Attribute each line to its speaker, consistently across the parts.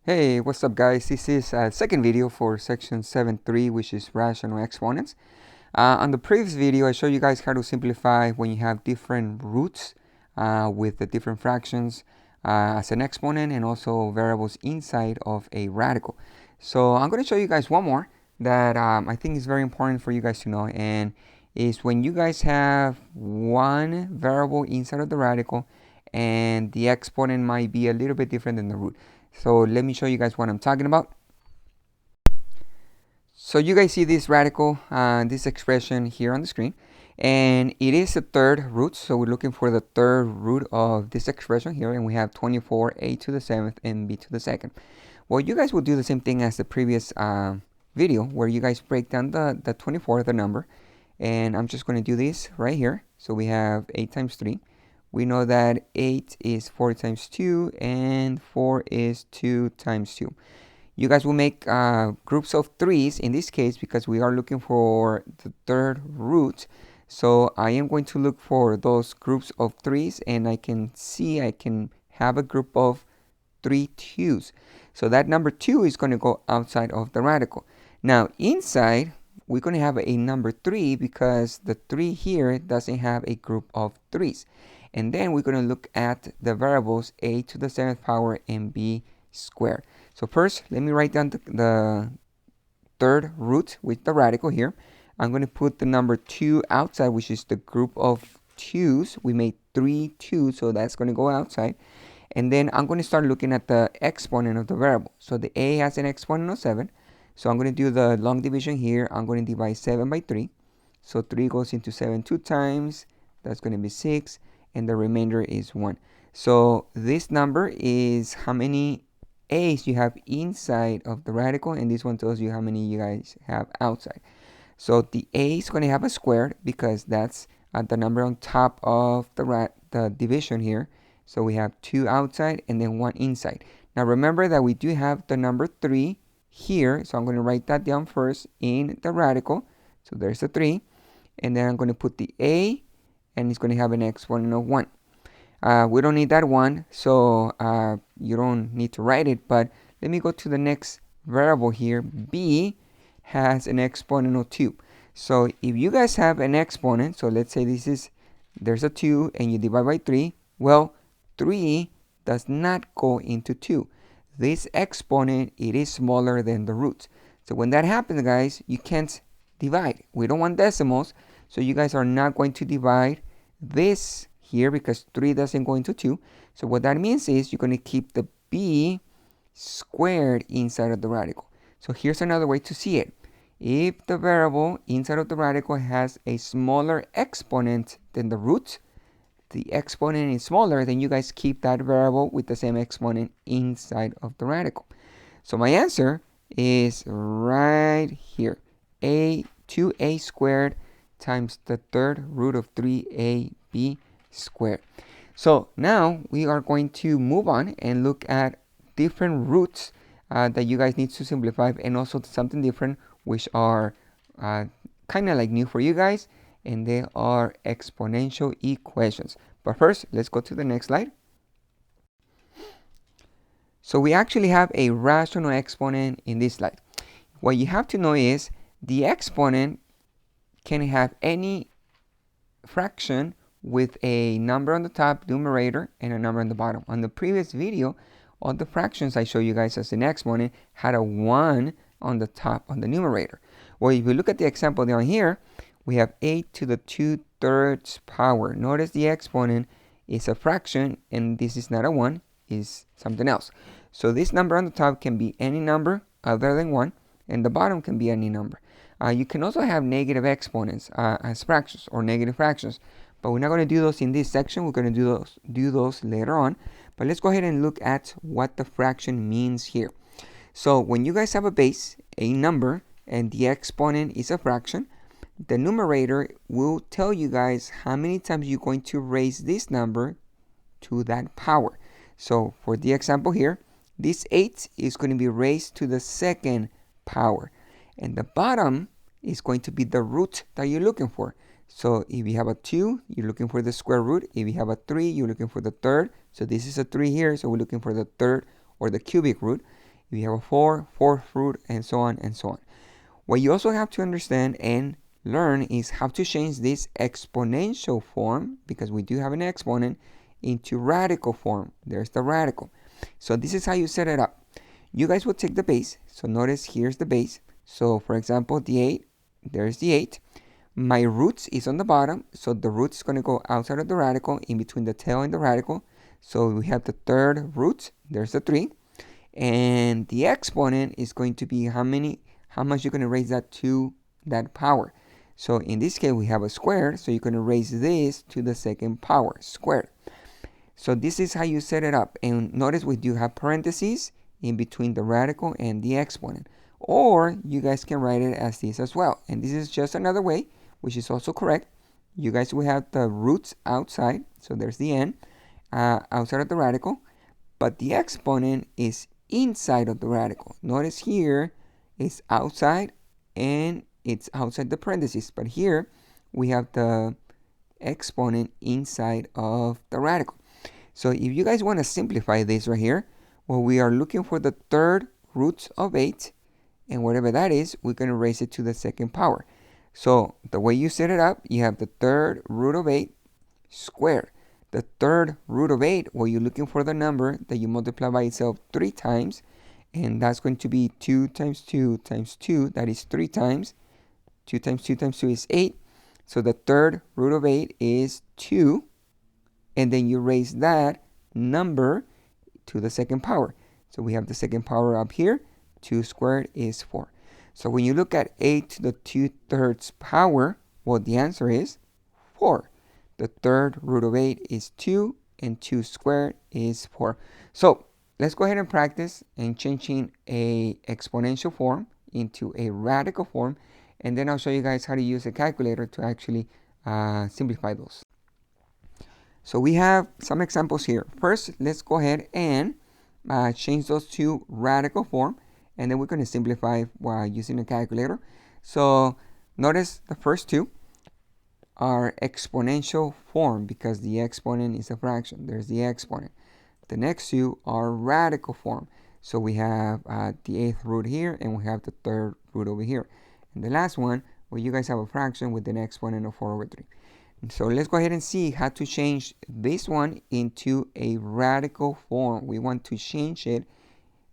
Speaker 1: Hey, what's up guys? This is a second video for section 7.3, which is rational exponents. On the previous video, I showed you guys how to simplify when you have different roots with the different fractions as an exponent and also variables inside of a radical. So I'm going to show you guys one more that I think is very important for you guys to know, and is when you guys have one variable inside of the radical and the exponent might be a little bit different than the root. So let me show you guys what I'm talking about. So you guys see this radical, this expression here on the screen, and it is a third root. So we're looking for the third root of this expression here, and we have 24a to the 7th and b to the 2nd. Well, you guys will do the same thing as the previous video, where you guys break down the 24, the number, and I'm just going to do this right here. So we have 8 times 3. We know that 8 is 4 times 2 and 4 is 2 times 2. You guys will make groups of 3s in this case because we are looking for the third root. So I am going to look for those groups of 3s, and I can see I can have a group of 3 2's. So that number 2 is going to go outside of the radical. Now inside, we're going to have a number 3 because the 3 here doesn't have a group of 3's. And then we're going to look at the variables a to the 7th power and b squared. So first, let me write down the third root with the radical here. I'm going to put the number 2 outside, which is the group of 2's. We made 3 2's, so that's going to go outside. And then I'm going to start looking at the exponent of the variable. So the a has an exponent of 7. So I'm going to do the long division here. I'm going to divide 7 by 3. So 3 goes into 7 2 times. That's going to be 6. And the remainder is 1. So this number is how many a's you have inside of the radical, and this one tells you how many you guys have outside. So the a is going to have a squared because that's the number on top of the division here. So we have 2 outside and then 1 inside. Now remember that we do have the number 3 here, so I'm going to write that down first in the radical. So there's the 3, and then I'm going to put the a, and it's going to have an exponent of 1. We don't need that 1, so you don't need to write it, but let me go to the next variable here. B has an exponent of 2. So if you guys have an exponent, so let's say there's a 2 and you divide by 3, well, 3 does not go into 2. This exponent, it is smaller than the root. So when that happens, guys, you can't divide. We don't want decimals, so you guys are not going to divide this here because 3 doesn't go into 2. So what that means is you're going to keep the b squared inside of the radical. So here's another way to see it. If the variable inside of the radical has a smaller exponent than the root, the exponent is smaller, then you guys keep that variable with the same exponent inside of the radical. So my answer is right here. 2a squared times the third root of 3ab squared. So now we are going to move on and look at different roots that you guys need to simplify, and also something different which are kind of like new for you guys, and they are exponential equations. But first, let's go to the next slide. So we actually have a rational exponent in this slide. What you have to know is the exponent can have any fraction with a number on the top, numerator, and a number on the bottom. On the previous video, all the fractions I show you guys as an exponent had a 1 on the top on the numerator. Well, if you look at the example down here, we have 8 to the 2/3 power. Notice the exponent is a fraction, and this is not a 1, is something else. So this number on the top can be any number other than 1, and the bottom can be any number. You can also have negative exponents as fractions or negative fractions, but we're not going to do those in this section. We're going to do those later on. But let's go ahead and look at what the fraction means here. So when you guys have a base, a number, and the exponent is a fraction, the numerator will tell you guys how many times you're going to raise this number to that power. So for the example here, this 8 is going to be raised to the 2nd power. And the bottom is going to be the root that you're looking for. So if you have a 2, you're looking for the square root. If you have a 3, you're looking for the third. So this is a 3 here, so we're looking for the third or the cubic root. If you have a 4, fourth root, and so on and so on. What you also have to understand and learn is how to change this exponential form, because we do have an exponent, into radical form. There's the radical. So this is how you set it up. You guys will take the base. So notice here's the base. So for example, the 8, there's the 8. My roots is on the bottom, so the root is going to go outside of the radical, in between the tail and the radical. So we have the third root, there's the 3. And the exponent is going to be how much you're going to raise that to that power. So in this case, we have a square, so you're going to raise this to the second power, squared. So this is how you set it up. And notice we do have parentheses in between the radical and the exponent. Or you guys can write it as this as well. And this is just another way, which is also correct. You guys will have the roots outside, so there's the n, outside of the radical. But the exponent is inside of the radical. Notice here it's outside and it's outside the parentheses. But here we have the exponent inside of the radical. So if you guys want to simplify this right here, well, we are looking for the third root of 8. And whatever that is, we're going to raise it to the second power. So the way you set it up, you have the third root of 8 squared. The third root of 8, well, you're looking for the number that you multiply by itself 3 times. And that's going to be 2 times 2 times 2. That is 3 times. 2 times 2 times 2 is 8. So the third root of 8 is 2. And then you raise that number to the second power. So we have the second power up here. 2 squared is 4. So when you look at 8 to the 2/3 power, well, the answer is 4. The third root of 8 is 2, and 2 squared is 4. So let's go ahead and practice and changing a exponential form into a radical form. And then I'll show you guys how to use a calculator to actually simplify those. So we have some examples here. First, let's go ahead and change those to radical form. And then we're going to simplify while using a calculator. So notice the first two are exponential form because the exponent is a fraction. There's the exponent. The next two are radical form. So we have the 8th root here and we have the 3rd root over here. And the last one, well, you guys have a fraction with an exponent of 4 over 3. So let's go ahead and see how to change this one into a radical form. We want to change it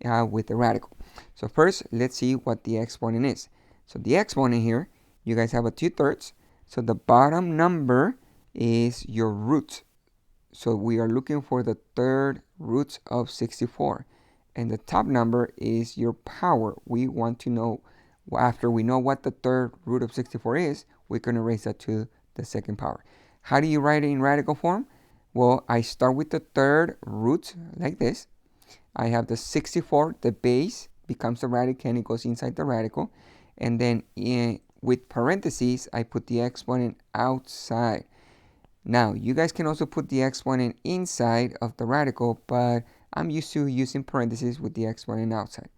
Speaker 1: with the radical. So first, let's see what the exponent is. So the exponent here, you guys have a 2/3. So the bottom number is your root. So we are looking for the third root of 64. And the top number is your power. We want to know, after we know what the third root of 64 is, we're going to raise that to the second power. How do you write it in radical form? Well, I start with the third root like this. I have the 64, the base becomes the radical and it goes inside the radical. And then with parentheses, I put the exponent outside. Now, you guys can also put the exponent inside of the radical, but I'm used to using parentheses with the exponent outside.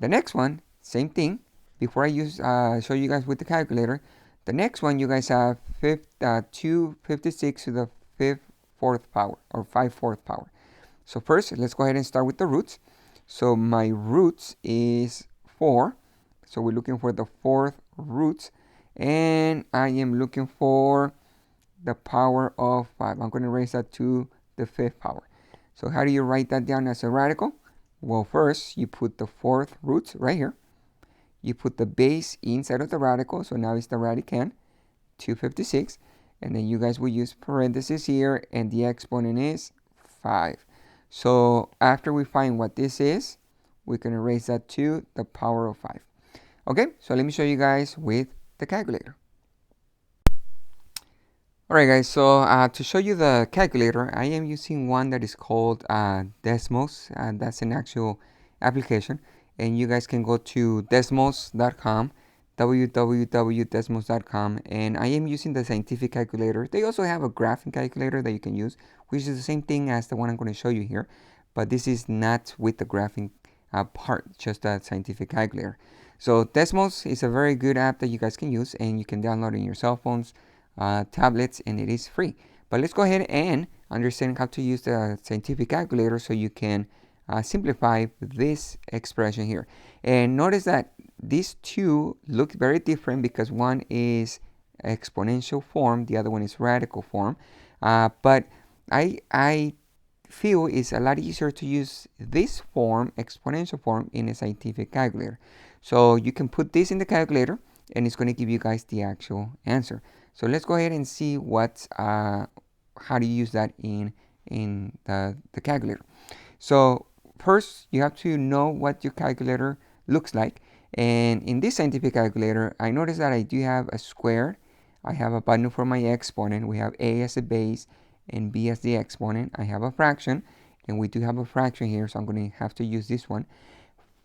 Speaker 1: The next one, same thing. Before I show you guys with the calculator, the next one you guys have 256 to the 5/4 power or 5/4 power. So first, let's go ahead and start with the roots. So my roots is 4. So we're looking for the 4th root. And I am looking for the power of 5. I'm going to raise that to the 5th power. So how do you write that down as a radical? Well, first, you put the 4th root right here. You put the base inside of the radical. So now it's the radicand, 256. And then you guys will use parentheses here. And the exponent is 5. So after we find what this is, we can raise that to the power of 5. Okay, so let me show you guys with the calculator. Alright guys, so to show you the calculator, I am using one that is called Desmos. That's an actual application. And you guys can go to desmos.com, www.desmos.com, and I am using the scientific calculator. They also have a graphing calculator that you can use, which is the same thing as the one I'm going to show you here, but this is not with the graphing part, just a scientific calculator. So Desmos is a very good app that you guys can use, and you can download it in your cell phones, tablets, and it is free. But let's go ahead and understand how to use the scientific calculator so you can simplify this expression here. And notice that these two look very different because one is exponential form, the other one is radical form. But I feel it's a lot easier to use this form, exponential form, in a scientific calculator. So you can put this in the calculator and it's going to give you guys the actual answer. So let's go ahead and see how to use that in the calculator. So first you have to know what your calculator looks like. And in this scientific calculator, I notice that I do have a square. I have a button for my exponent. We have a as a base and b as the exponent. I have a fraction, and we do have a fraction here, so I'm going to have to use this one.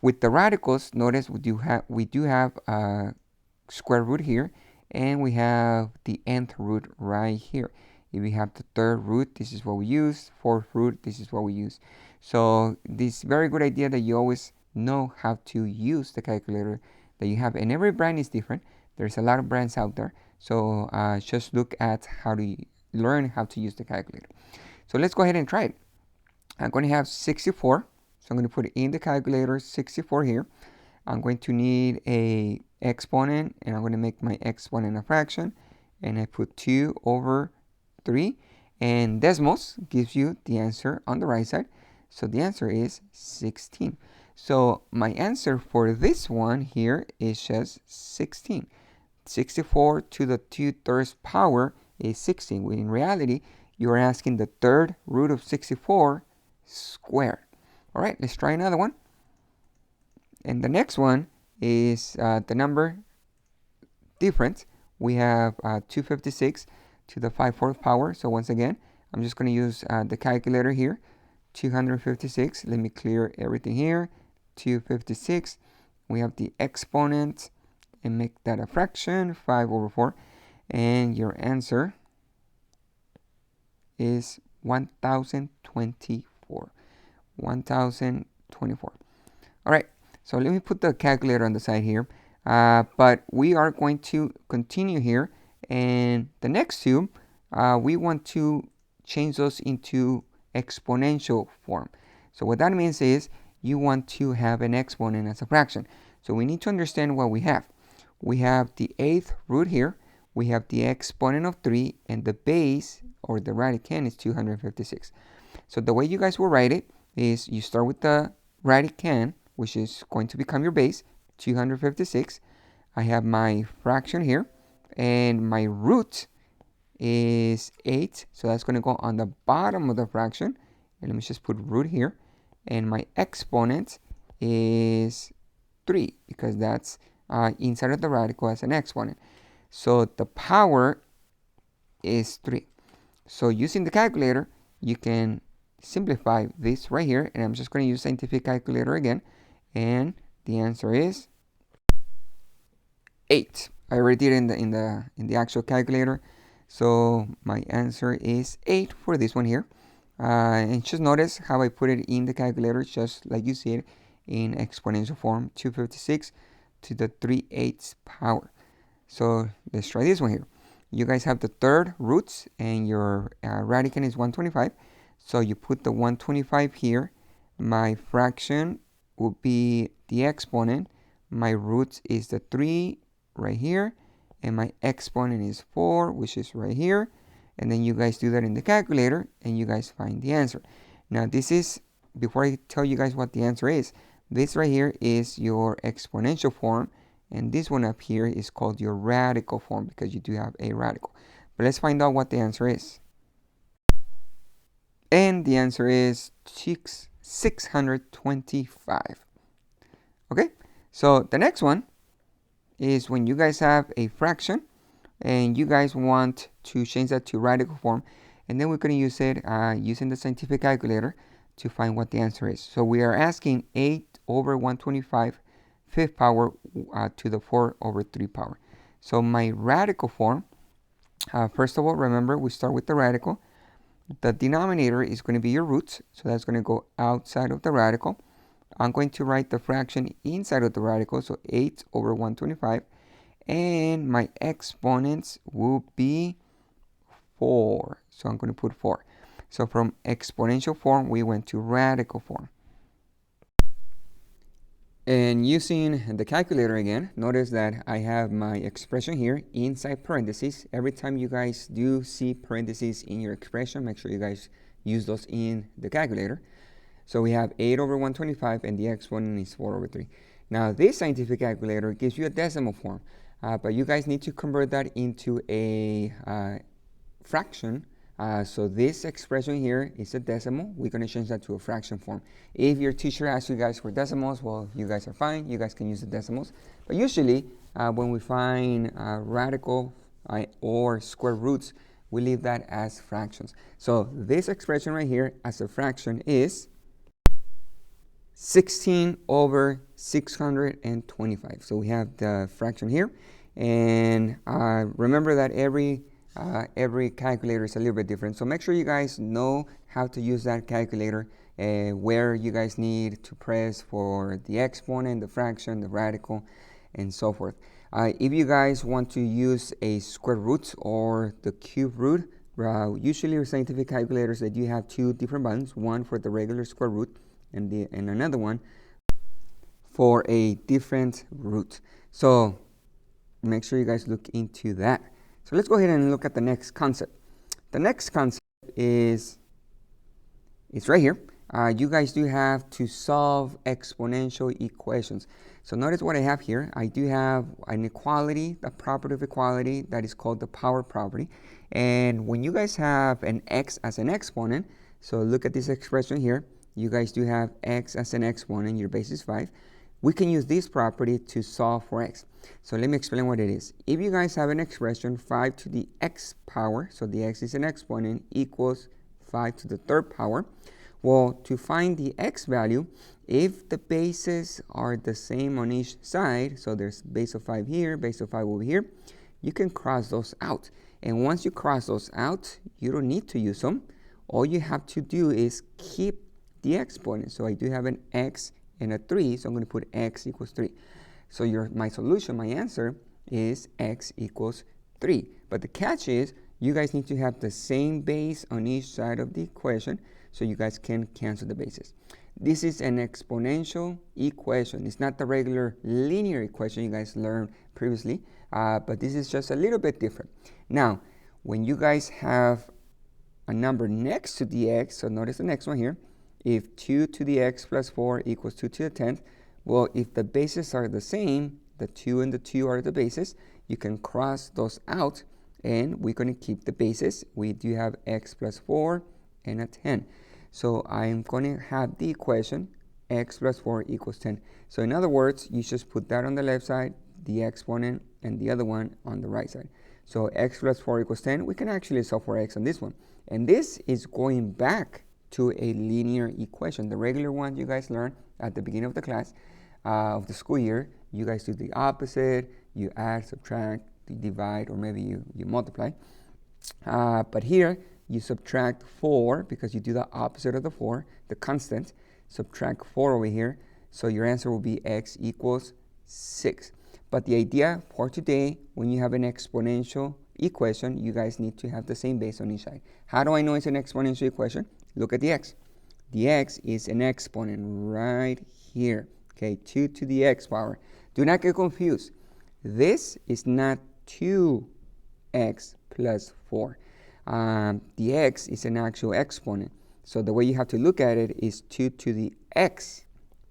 Speaker 1: With the radicals, notice we do have a square root here, and we have the nth root right here. If we have the third root, this is what we use. Fourth root, this is what we use. So this very good idea that you always know how to use the calculator that you have, and every brand is different. There's a lot of brands out there, so just look at how to learn how to use the calculator. So let's go ahead and try it. I'm going to have 64, so I'm going to put it in the calculator, 64 here. I'm going to need a exponent, and I'm going to make my exponent a fraction, and I put 2 over 3, and decimals gives you the answer on the right side. So the answer is 16. So my answer for this one here is just 16. 64 to the 2/3 power is 16. When in reality, you're asking the third root of 64 squared. All right, let's try another one. And the next one is the number different. We have 256 to the 5/4 power. So once again, I'm just going to use the calculator here. 256. Let me clear everything here. 256. We have the exponent and make that a fraction, 5/4. And your answer is 1024. 1024. All right, so let me put the calculator on the side here. But we are going to continue here. And the next two, we want to change those into exponential form. So what that means is you want to have an exponent as a fraction. So we need to understand what we have. We have the 8th root here. We have the exponent of 3, and the base, or the radicand, is 256. So the way you guys will write it is you start with the radicand, which is going to become your base, 256. I have my fraction here, and my root is 8, so that's going to go on the bottom of the fraction. And let me just put root here. And my exponent is 3, because that's inside of the radical as an exponent. So the power is 3. So using the calculator, you can simplify this right here. And I'm just going to use scientific calculator again. And the answer is 8. I already did it in the actual calculator. So my answer is 8 for this one here. And just notice how I put it in the calculator, just like you see it in exponential form, 256 to the 3/8 power. So let's try this one here. You guys have the third roots, and your radicand is 125. So you put the 125 here. My fraction will be the exponent. My root is the 3 right here. And my exponent is 4, which is right here. And then you guys do that in the calculator, and you guys find the answer. Now this is, before I tell you guys what the answer is, this right here is your exponential form, and this one up here is called your radical form, because you do have a radical. But let's find out what the answer is. And the answer is 625. Okay, so the next one is when you guys have a fraction and you guys want to change that to radical form, and then we're going to use it using the scientific calculator to find what the answer is. So we are asking 8 over 125 fifth power to the 4 over 3 power. So my radical form, first of all, remember we start with the radical. The denominator is going to be your roots, so that's going to go outside of the radical. I'm going to write the fraction inside of the radical, so 8 over 125. And my exponents will be 4. So I'm going to put 4. So from exponential form, we went to radical form. And using the calculator again, notice that I have my expression here inside parentheses. Every time you guys do see parentheses in your expression, make sure you guys use those in the calculator. So we have 8 over 125, and the exponent is 4 over 3. Now, this scientific calculator gives you a decimal form, but you guys need to convert that into a fraction. So this expression here is a decimal. We're going to change that to a fraction form. If your teacher asks you guys for decimals, well, you guys are fine. You guys can use the decimals. But usually, when we find radical or square roots, we leave that as fractions. So this expression right here as a fraction is 16 over 625. So we have the fraction here. And remember that every calculator is a little bit different. So make sure you guys know how to use that calculator, where you guys need to press for the exponent, the fraction, the radical, and so forth. If you guys want to use a square root or the cube root, usually your scientific calculators that you have two different buttons, one for the regular square root and another one for a different root. So make sure you guys look into that. So let's go ahead and look at the next concept. The next concept is right here. You guys do have to solve exponential equations. So notice what I have here. I do have an equality, the property of equality that is called the power property. And when you guys have an x as an exponent, so look at this expression here. You guys do have x as an exponent, your base is 5. We can use this property to solve for x. So let me explain what it is. If you guys have an expression 5 to the x power, so the x is an exponent, equals 5 to the third power. Well, to find the x value, if the bases are the same on each side, so there's base of 5 here, base of 5 over here, you can cross those out. And once you cross those out, you don't need to use them. All you have to do is keep the exponent. So I do have an x and a 3, so I'm going to put x equals 3. So my solution, my answer is x equals 3. But the catch is you guys need to have the same base on each side of the equation so you guys can cancel the bases. This is an exponential equation. It's not the regular linear equation you guys learned previously, but this is just a little bit different. Now, when you guys have a number next to the x, so notice the next one here, if 2 to the x plus 4 equals 2 to the 10th, well, if the bases are the same, the 2 and the 2 are the bases, you can cross those out, and we're going to keep the bases. We do have x plus 4 and a 10. So I'm going to have the equation x plus 4 equals 10. So in other words, you just put that on the left side, the exponent, and the other one on the right side. So x plus 4 equals 10. We can actually solve for x on this one. And this is going back to a linear equation, the regular one you guys learned at the beginning of the class, of the school year. You guys do the opposite, you add, subtract, you divide, or maybe you multiply. But here, you subtract 4 because you do the opposite of the 4, the constant, subtract 4 over here. So your answer will be x equals 6. But the idea for today, when you have an exponential equation, you guys need to have the same base on each side. How do I know it's an exponential equation? Look at the x. The x is an exponent right here. Okay, 2 to the x power. Do not get confused. This is not 2x plus 4. The x is an actual exponent. So the way you have to look at it is 2 to the x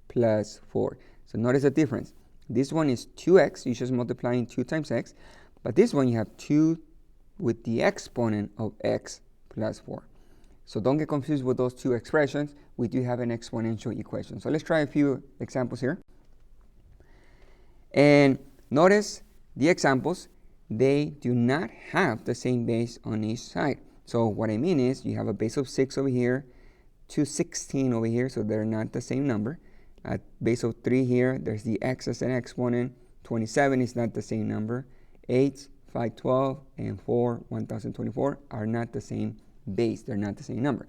Speaker 1: plus 4. So notice the difference. This one is 2x. You're just multiplying 2 times x. But this one you have 2 with the exponent of x plus 4. So don't get confused with those two expressions. We do have an exponential equation. So let's try a few examples here. And notice the examples, they do not have the same base on each side. So what I mean is you have a base of 6 over here, 216 over here, so they're not the same number. At base of 3 here, there's the x as an exponent. 27 is not the same number. 8, 512, and 4, 1024 are not the same base. They're not the same number.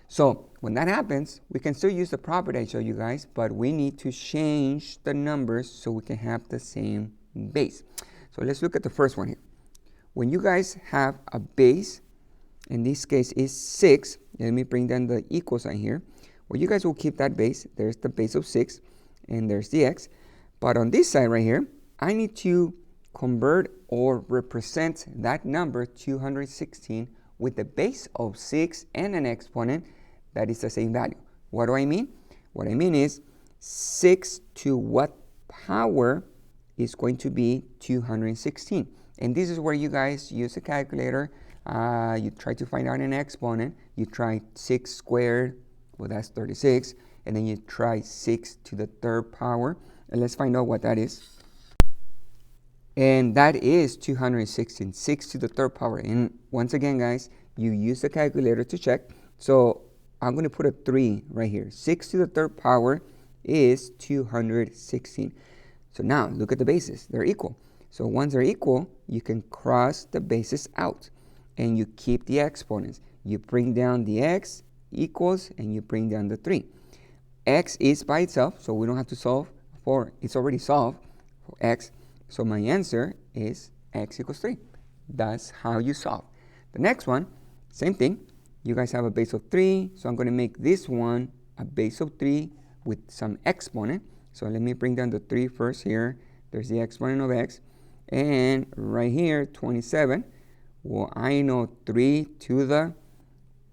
Speaker 1: So when that happens, we can still use the property I showed you guys, but we need to change the numbers so we can have the same base. So let's look at the first one here. When you guys have a base, in this case is 6, let me bring down the equal sign here. Well, you guys will keep that base. There's the base of 6. and there's the x. But on this side right here, I need to convert or represent that number 216 with the base of 6 and an exponent that is the same value. What do I mean? What I mean is 6 to what power is going to be 216. And this is where you guys use a calculator. You try to find out an exponent. You try 6 squared, well, that's 36. And then you try 6 to the third power. And let's find out what that is. And that is 216, 6 to the third power. And once again, guys, you use the calculator to check. So I'm going to put a 3 right here. 6 to the third power is 216. So now look at the bases. They're equal. So once they're equal, you can cross the bases out. And you keep the exponents. You bring down the x equals, and you bring down the 3. X is by itself, so we don't have to solve for, it's already solved for x. So my answer is x equals 3. That's how you solve. The next one, same thing. You guys have a base of 3, so I'm going to make this one a base of 3 with some exponent. So let me bring down the 3 first here. There's the exponent of x. And right here, 27. Well, I know 3 to the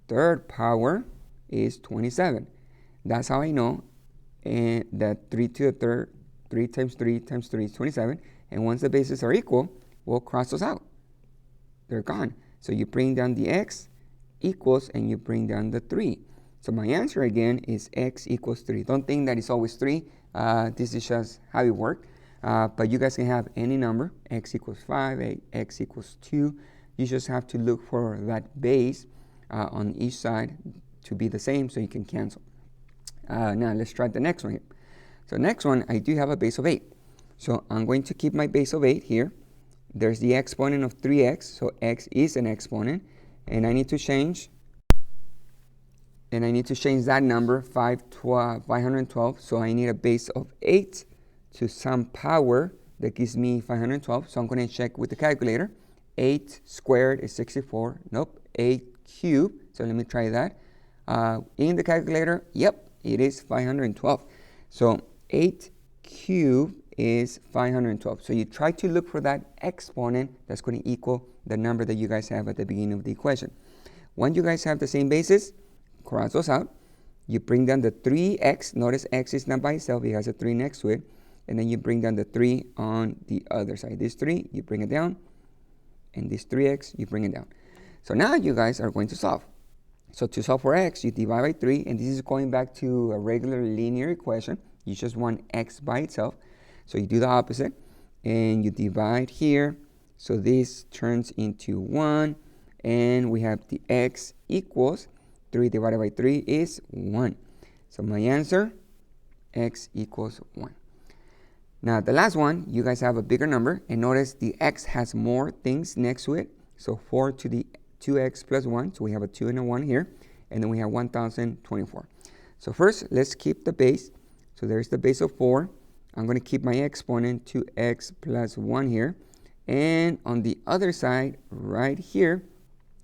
Speaker 1: third power is 27. That's how I know that 3 to the third, 3 times 3 times 3 is 27. And once the bases are equal, we'll cross those out. They're gone. So you bring down the x equals, and you bring down the 3. So my answer again is x equals 3. Don't think that it's always 3. This is just how it works. But you guys can have any number, x equals 5, x equals 2. You just have to look for that base on each side to be the same so you can cancel. Now let's try the next one here. So next one, I do have a base of 8. So I'm going to keep my base of 8 here. There's the exponent of 3x, so x is an exponent. And I need to change that number, 512. So I need a base of 8 to some power that gives me 512. So I'm going to check with the calculator. 8 squared is 64. Nope. 8 cubed. So let me try that. In the calculator, yep, it is 512. So 8 cubed is 512. So you try to look for that exponent that's going to equal the number that you guys have at the beginning of the equation. Once you guys have the same basis, cross those out. You bring down the 3x. Notice x is not by itself. It has a 3 next to it. And then you bring down the 3 on the other side. This 3, you bring it down. And this 3x, you bring it down. So now you guys are going to solve. So to solve for x, you divide by 3. And this is going back to a regular linear equation. You just want x by itself. So you do the opposite. And you divide here. So this turns into 1. And we have the x equals 3 divided by 3 is 1. So my answer, x equals 1. Now the last one, you guys have a bigger number. And notice the x has more things next to it. So 4 to the 2x plus 1. So we have a 2 and a 1 here. And then we have 1024. So first, let's keep the base. So there's the base of 4. I'm going to keep my exponent 2x plus 1 here. And on the other side, right here,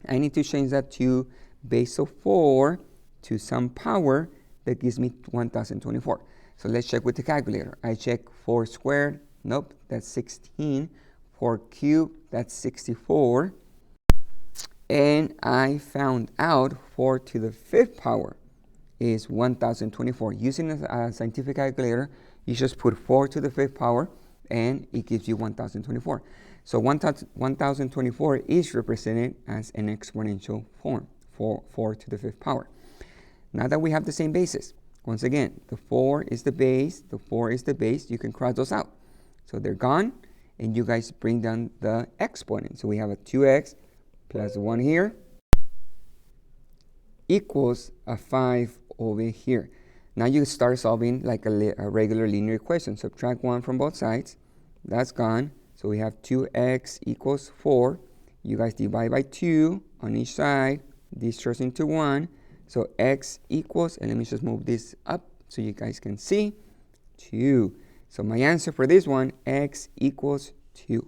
Speaker 1: I need to change that to base of 4 to some power that gives me 1024. So let's check with the calculator. I check 4 squared. Nope, that's 16. 4 cubed, that's 64. And I found out 4 to the 5th power is 1024. Using a scientific calculator, you just put 4 to the 5th power and it gives you 1024. So 1024 is represented as an exponential form, 4 to the 5th power. Now that we have the same basis, once again, the 4 is the base, the 4 is the base, you can cross those out. So they're gone, and you guys bring down the exponent. So we have a 2x plus 1 here equals a 5 over here. Now you start solving like a regular linear equation. Subtract 1 from both sides. That's gone. So we have 2x equals 4. You guys divide by 2 on each side. This turns into 1. So x equals, and let me just move this up so you guys can see, 2. So my answer for this one, x equals 2.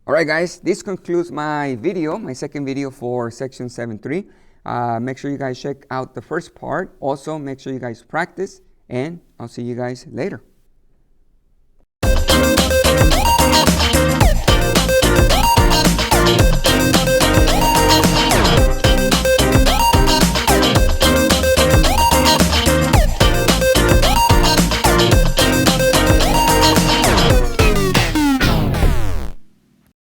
Speaker 1: All right, guys, this concludes my video, my second video for section 7.3. Make sure you guys check out the first part. Also, make sure you guys practice and I'll see you guys later.